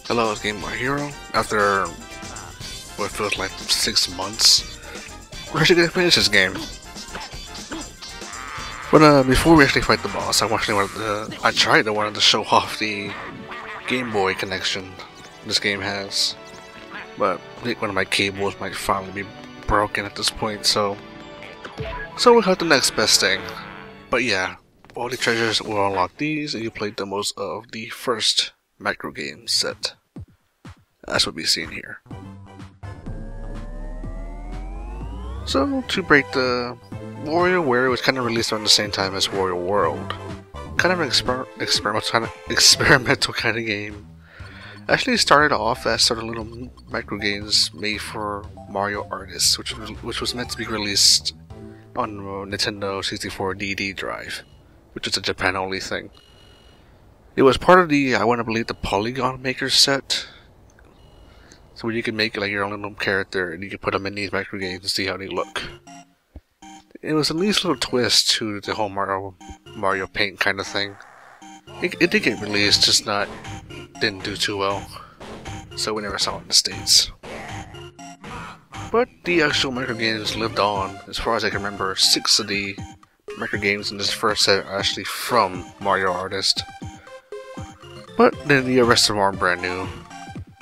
Hello, it's Game Boy Hero. After what feels like 6 months, we're actually gonna finish this game. But before we actually fight the boss, I wanted to show off the Game Boy connection this game has. But I think one of my cables might finally be broken at this point, so we'll have the next best thing. But yeah, all the treasures will unlock these, and you play demos of the first micro game set. That's what we've seen here. So to break the WarioWare was kind of released around the same time as Wario World. Kind of an experimental kind of game. Actually started off as sort of little micro games made for Mario artists, which was meant to be released on Nintendo 64 DD drive, which is a Japan only thing. It was part of the, I want to believe, the Polygon Maker set. So you can make like your own little character and you can put them in these micro games and see how they look. It was a nice little twist to the whole Mario Paint kind of thing. It did get released, just didn't do too well. So we never saw it in the States. But the actual micro games lived on. As far as I can remember, 6 of the micro games in this first set are actually from Mario Artist. But then the rest of them are brand new.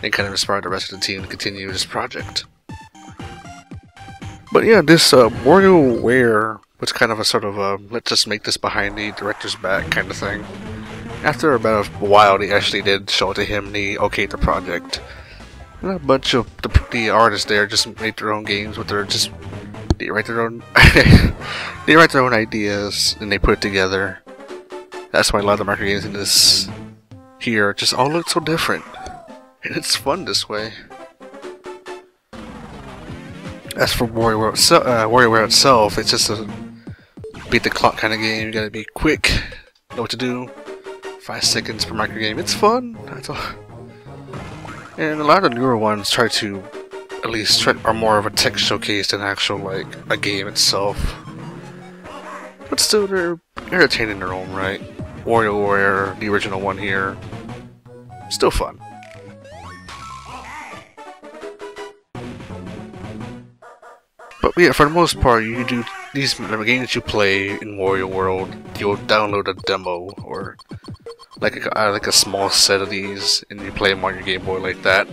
And kind of inspired the rest of the team to continue this project. But yeah, this WarioWare was kind of a sort of a let's just make this behind the director's back kind of thing. After about a while, they actually did show it to him, they okayed the project. And a bunch of the artists there just made their own games with they write their own they write their own ideas and they put it together. That's why a lot of the micro games in this here just all look so different. And it's fun this way. As for WarioWare itself, it's just a beat the clock kind of game. You gotta be quick, know what to do. 5 seconds per micro game. It's fun. That's all. And a lot of the newer ones try to, at least, are more of a tech showcase than actual like a game itself. But still, they're entertaining in their own right. WarioWare, the original one here, still fun. But yeah, for the most part, you do these games that you play in Wario World. You'll download a demo or like a small set of these, and you play them on your Game Boy like that.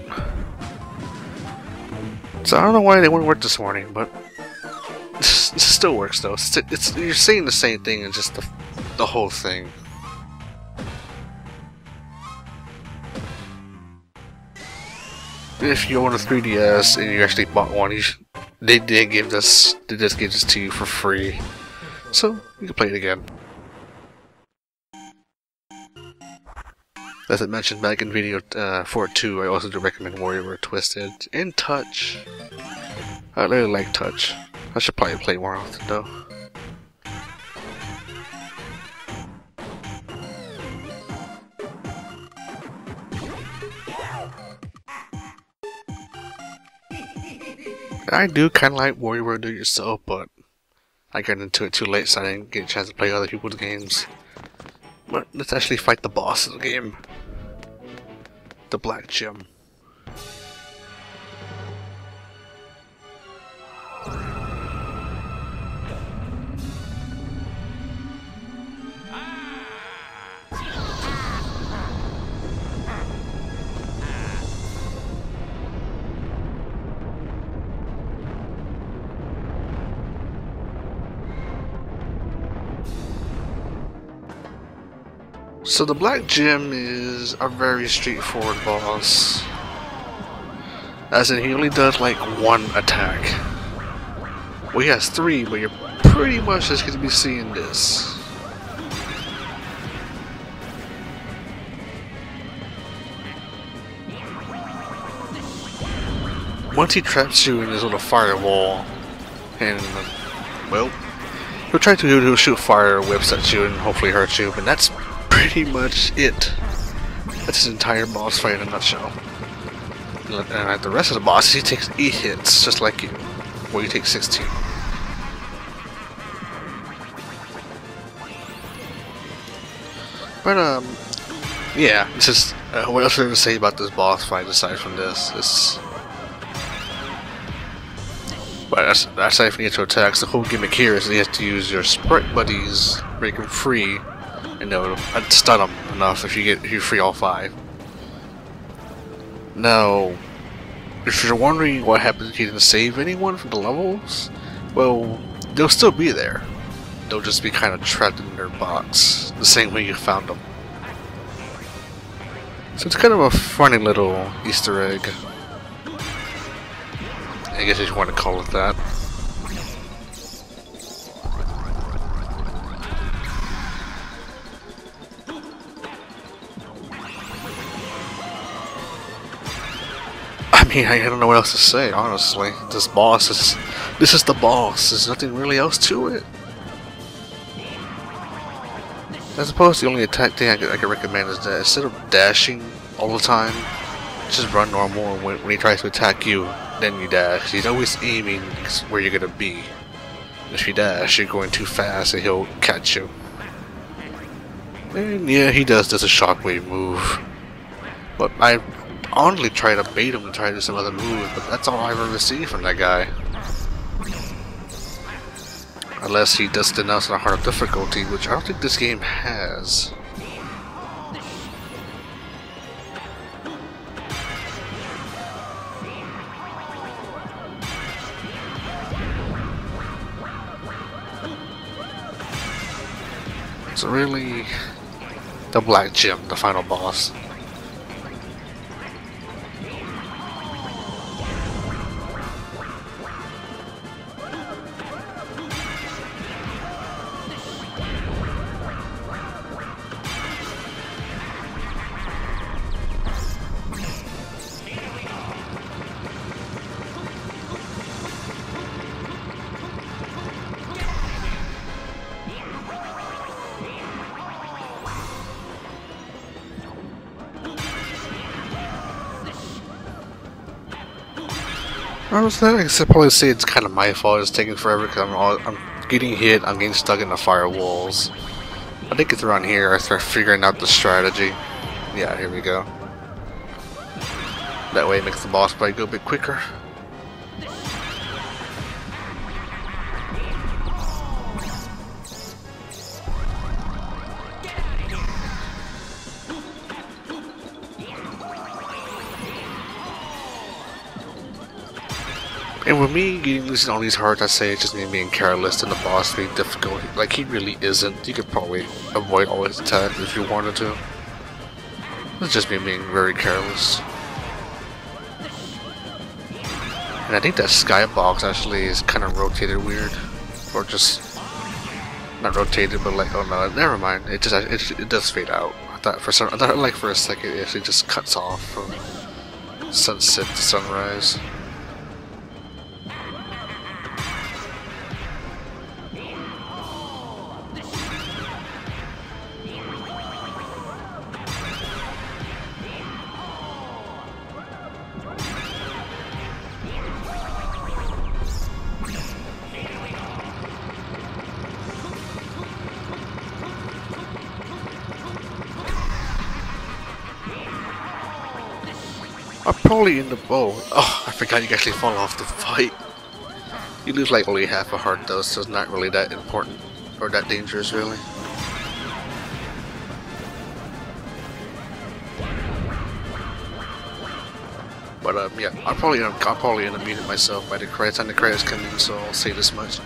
So I don't know why they wouldn't work this morning, but it still works though. You're saying the same thing in just the whole thing. If you own a 3DS and you actually bought one, they just gave this to you for free, so you can play it again. As I mentioned back in video 4.2, I also do recommend WarioWare Twisted and Touch. I really like Touch. I should probably play more often though. I do kind of like WarioWare Do It Yourself, but I got into it too late, so I didn't get a chance to play other people's games. But let's actually fight the boss of the game, the Black Gem. So the Black Gem is a very straightforward boss. As in, he only does like one attack. Well, he has 3, but you're pretty much just going to be seeing this. Once he traps you in his little firewall, and well, he'll shoot fire whips at you and hopefully hurt you, but that's pretty much it. That's his entire boss fight in a nutshell. And at the rest of the bosses, he takes 8 hits, just like you. Well, you take 16. But Yeah, it's just what else are to say about this boss fight aside from this? But aside from the intro attacks, the whole gimmick here is that you have to use your sprite buddies, break them free, and they'll stun them enough if you free all 5. Now, if you're wondering what happens if you didn't save anyone from the levels, well, they'll still be there. They'll just be kind of trapped in their box, the same way you found them. So it's kind of a funny little Easter egg. I guess if you want to call it that. I mean, I don't know what else to say, honestly. This is the boss. There's nothing really else to it. I suppose the only attack thing I could recommend is that instead of dashing all the time, just run normal, and when he tries to attack you, then you dash. He's always aiming where you're gonna be. If you dash, you're going too fast and he'll catch you. And yeah, he does a shockwave move. But I honestly try to bait him to try to do some other move, but that's all I've ever seen from that guy. Unless he does denounce on a harder difficulty, which I don't think this game has. So really, the Black Gem, the final boss. Honestly, I could probably say it's kind of my fault. It's taking forever because I'm getting hit. I'm getting stuck in the firewalls. I think it's around here I start figuring out the strategy. Yeah, here we go. That way it makes the boss fight go a bit quicker. And with me losing all these hearts, I say it's just me being careless and the boss being difficult. Like, he really isn't. You could probably avoid all his attacks if you wanted to. It's just me being very careless. And I think that skybox actually is kind of rotated weird. Or just... not rotated, but like, oh no, never mind. It does fade out. I thought like for a second it actually just cuts off from sunset to sunrise. I'll probably end up. Oh, I forgot you actually fall off the fight. You lose like only half a heart though, so it's not really that important or that dangerous, really. But yeah, I'll probably end up muting myself by the time the credits come in, so I'll say this much: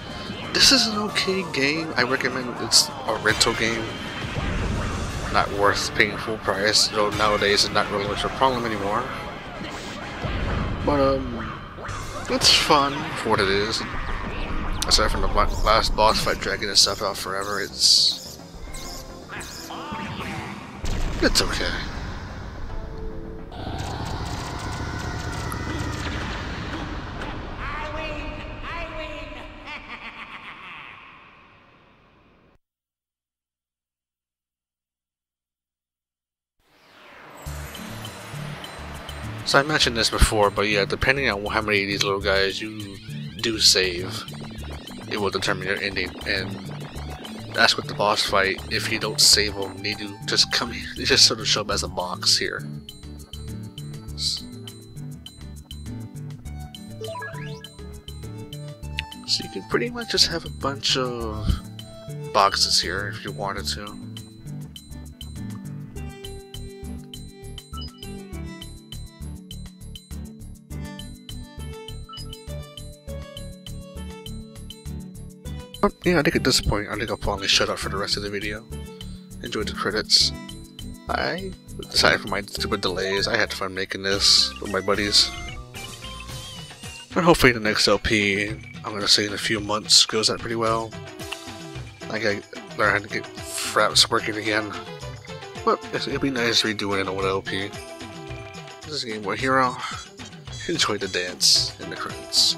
this is an okay game. I recommend it's a rental game, not worth paying full price. Though nowadays it's not really much of a problem anymore. But it's fun for what it is. Aside from the last boss fight dragging itself out forever, it's okay. So I mentioned this before, but yeah, depending on how many of these little guys you do save, it will determine your ending. And ask with the boss fight, if you don't save them, they do just come. They just sort of show up as a box here. So you can pretty much just have a bunch of boxes here if you wanted to. But yeah, I think at this point, I think I'll probably shut up for the rest of the video. Enjoy the credits. I decided for my stupid delays, I had fun making this with my buddies. And hopefully the next LP, I'm gonna say in a few months, goes out pretty well. I gotta learn how to get fraps working again. But it'd be nice redoing an old LP. This is Game Boy Hero. Enjoy the dance in the credits.